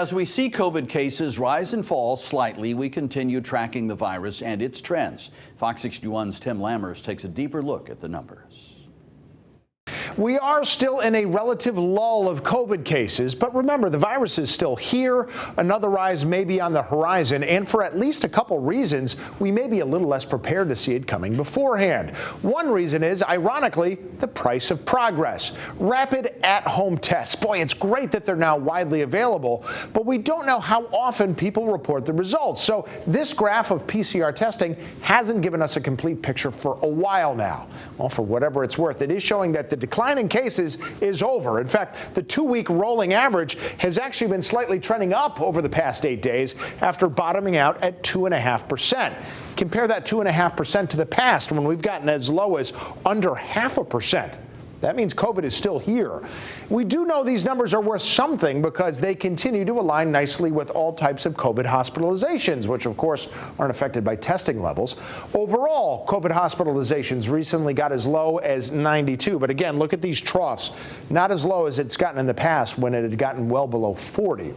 As we see COVID cases rise and fall slightly, we continue tracking the virus and its trends. Fox 61's Tim Lammers takes a deeper look at the numbers. We are still in a relative lull of COVID cases, but remember, the virus is still here. Another rise may be on the horizon, and for at least a couple reasons, we may be a little less prepared to see it coming beforehand. One reason is, ironically, the price of progress. Rapid at-home tests. Boy, it's great that they're now widely available, but we don't know how often people report the results. So this graph of PCR testing hasn't given us a complete picture for a while now. Well, for whatever it's worth, it is showing that the decline in cases is over. In fact, the 2-week rolling average has actually been slightly trending up over the past 8 days after bottoming out at 2.5%. Compare that 2.5% to the past when we've gotten as low as under 0.5%. That means COVID is still here. We do know these numbers are worth something because they continue to align nicely with all types of COVID hospitalizations, which of course aren't affected by testing levels. Overall, COVID hospitalizations recently got as low as 92. But again, look at these troughs. Not as low as it's gotten in the past when it had gotten well below 40.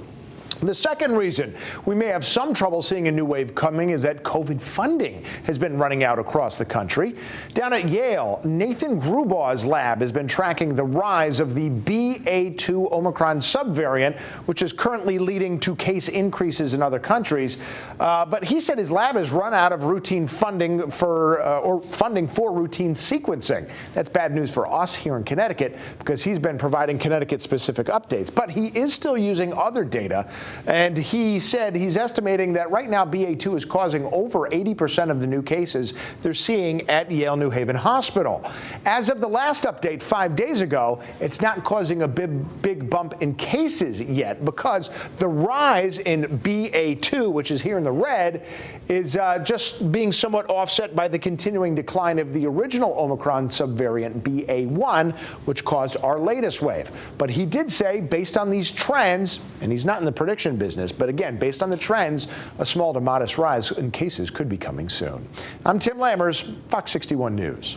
The second reason we may have some trouble seeing a new wave coming is that COVID funding has been running out across the country. Down at Yale, Nathan Grubaugh's lab has been tracking the rise of the BA2 Omicron subvariant, which is currently leading to case increases in other countries. But he said his lab has run out of routine funding for routine sequencing. That's bad news for us here in Connecticut because he's been providing Connecticut-specific updates. But he is still using other data. And he said he's estimating that right now BA2 is causing over 80% of the new cases they're seeing at Yale New Haven Hospital. As of the last update 5 days ago, it's not causing a big bump in cases yet because the rise in BA2, which is here in the red, is just being somewhat offset by the continuing decline of the original Omicron subvariant BA1, which caused our latest wave. But he did say, based on these trends, and he's not in the prediction business, but again, based on the trends, a small to modest rise in cases could be coming soon. I'm Tim Lammers, Fox 61 News.